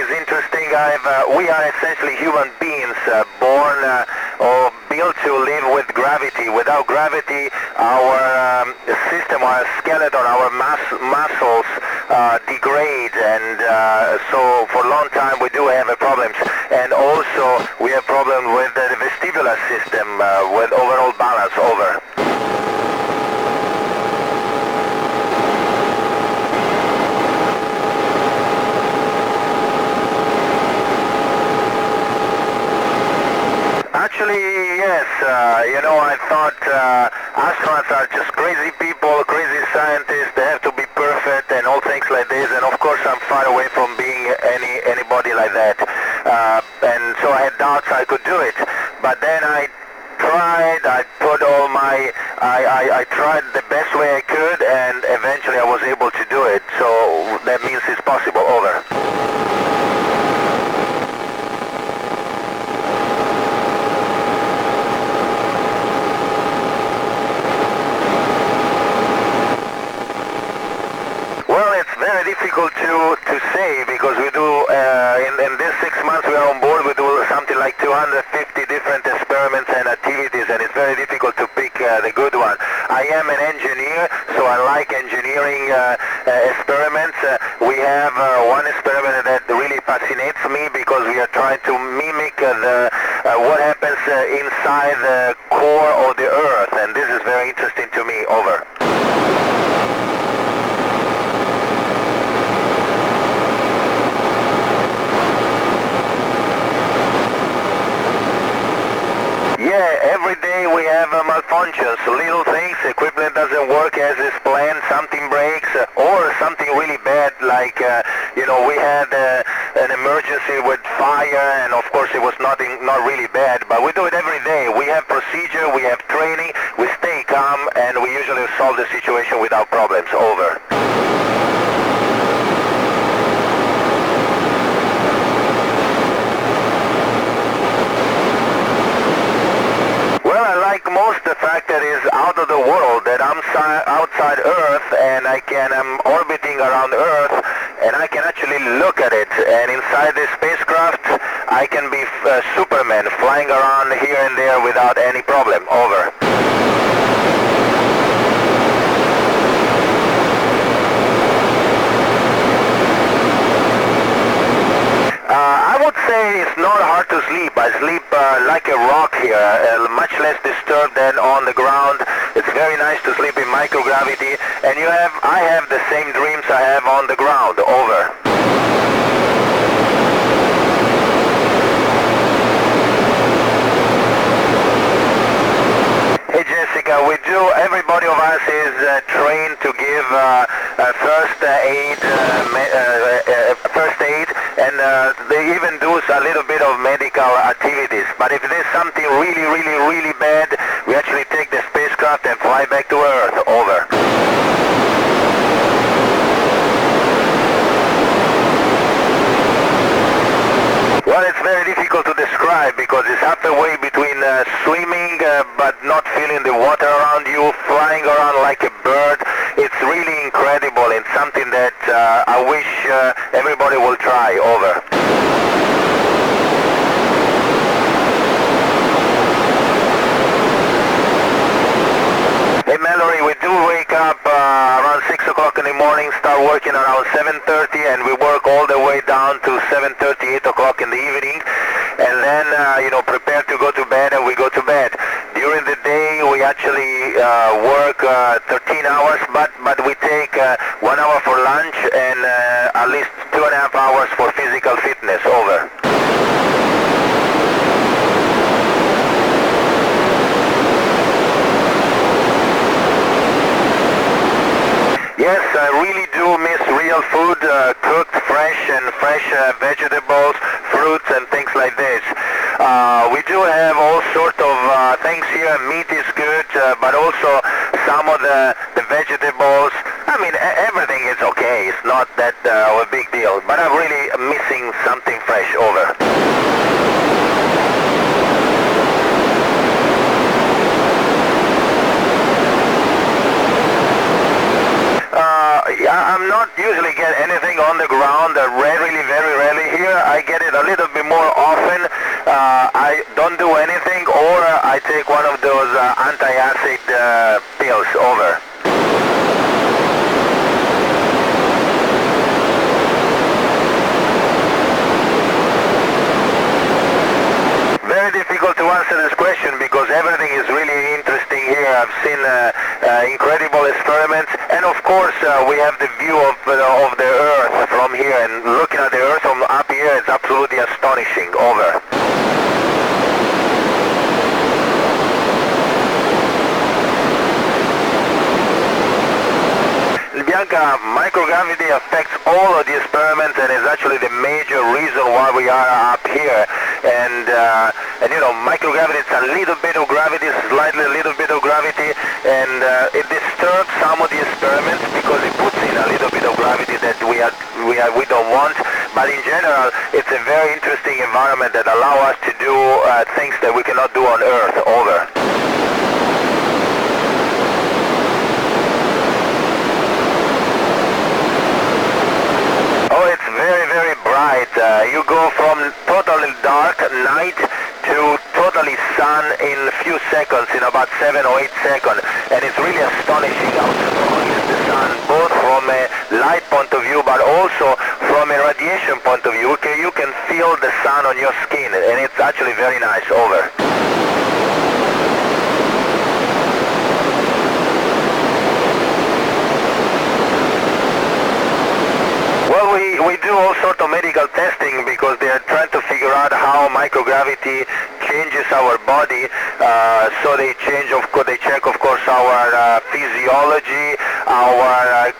is interesting. We are essentially human beings born or built to live with gravity. Without gravity, our system, our skeleton, our muscles degrade, and so for a long time we do have problems. And also we have problems with the vestibular system, with overall balance. Over. Actually, yes. I thought astronauts are just crazy people, crazy scientists. They have to be perfect and all things like this. And of course, I'm far away from being anybody like that. And so I had doubts I could do it. But then I tried. I put all my. I tried the best way I could, and eventually I was able to do it. So that means it's possible. Over. Difficult to say, because we do in this 6 months we are on board, we do something like 250 different experiments and activities, and it's very difficult to pick the good one. I am an engineer, so I like engineering experiments. We have one experiment that really fascinates me, because we are trying to mimic what happens inside the core of the Earth, and this is very interesting to me. Over. Yeah, every day we have malfunctions, little things, equipment doesn't work as is planned, something breaks, or something really bad, like, we had an emergency with fire, and of course it was not really bad, but we do it every day. We have procedure, we have training, we stay calm, and we usually solve the situation without problems. Over. Most the fact that is out of the world, that I'm outside Earth, and I'm orbiting around Earth, and I can actually look at it, and inside the spacecraft I can be Superman, flying around here and there without any problem. Over. I would say it's not hard to sleep. I sleep like a rock here, much less disturbed than on the ground. It's very nice to sleep in microgravity, and I have the same dreams I have on the ground. Over. Hey Jessica, everybody of us is trained to give first aid, and they even do a little bit of medical activities. But if there's something really, really, really bad, we actually take the spacecraft and fly back to Earth. Over. Well, it's very difficult to describe, because it's halfway between swimming but not feeling the water around you, flying around like a bird. It's really incredible. It's something that I wish everybody will try. Over. Hey Mallory, we do wake up around 6 o'clock in the morning, start working around 7:30, and we work all the way down to 7:30, 8 o'clock in the evening, and then prepare to go to bed, and we go to bed. During the day we actually work 13 hours, but we take 1 hour for lunch and at least 2.5 hours for physical fitness. Over. Yes, I really do miss real food, cooked, fresh vegetables, fruits and things like this. We do have all sorts of things here. Meat is good, but also some of the vegetables. I mean, everything is okay. It's not that a big deal, but I'm really missing something fresh. Over. I'm not usually get anything on the ground, rarely, very rarely here. I get it a little bit more often. I don't do anything, or I take one of those anti-acid pills. Over. Very difficult to answer this question because everything is really interesting here. I've seen incredible experiments, and of course we have the view of the Earth from here, and looking at the Earth from up here is absolutely astonishing. Over. Bianca, microgravity affects all of the experiments and is actually the major reason why we are up here. And you know, microgravity is a little bit of gravity, slightly a little bit of gravity, and it disturbs some of the experiments because it puts in a little bit of gravity that we don't want. But in general, it's a very interesting environment that allows us to do things that we cannot do on Earth. Over. Oh, it's very, very bright. You go from totally dark night to totally sun in a few seconds, in about 7 or 8 seconds. And it's really astonishing how strong is the sun, both from a light point of view, but also from a radiation point of view. Okay, you can feel the sun on your skin, and it's actually very nice. Over. Well, we do all sorts of medical testing because they are trying to figure out how microgravity changes our body. So they change, they check, of course, our physiology, our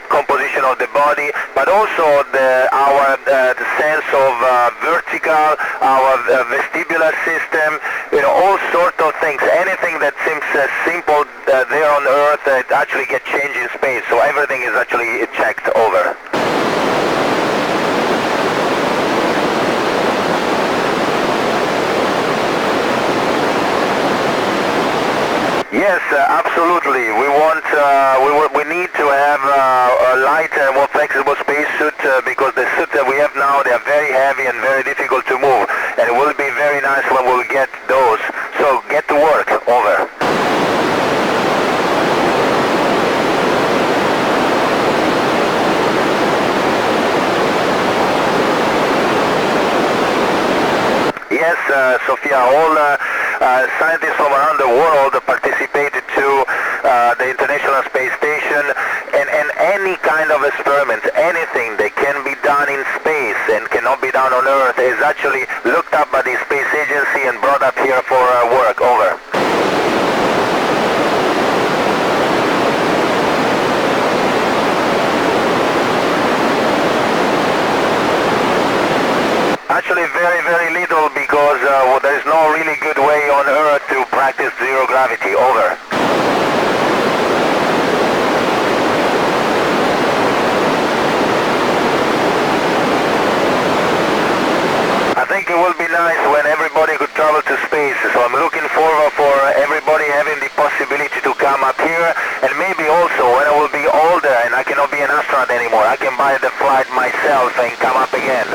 composition of the body, but also our sense of vertical, our vestibular system. You know, all sorts of things. Anything that seems simple there on Earth, it actually gets changed in space. So everything is actually checked. Over. Yes, absolutely. We need to have a lighter, more flexible spacesuit because the suit that we have now, they are very heavy and very difficult to move. And it will be very nice when we'll get those. So get to work. Over. Yes, Sophia, all scientists from around the world participated to the International Space Station, and any kind of experiment, anything that can be done in space and cannot be done on Earth is actually looked up by the Space Agency and brought up here for work. Over. Actually, very, very little because there is no really good way on Earth to practice zero gravity. Over. I think it will be nice when everybody could travel to space, so I'm looking forward for everybody having the possibility to come up here, and maybe also when I will be older and I cannot be an astronaut anymore, I can buy the flight myself and come up again.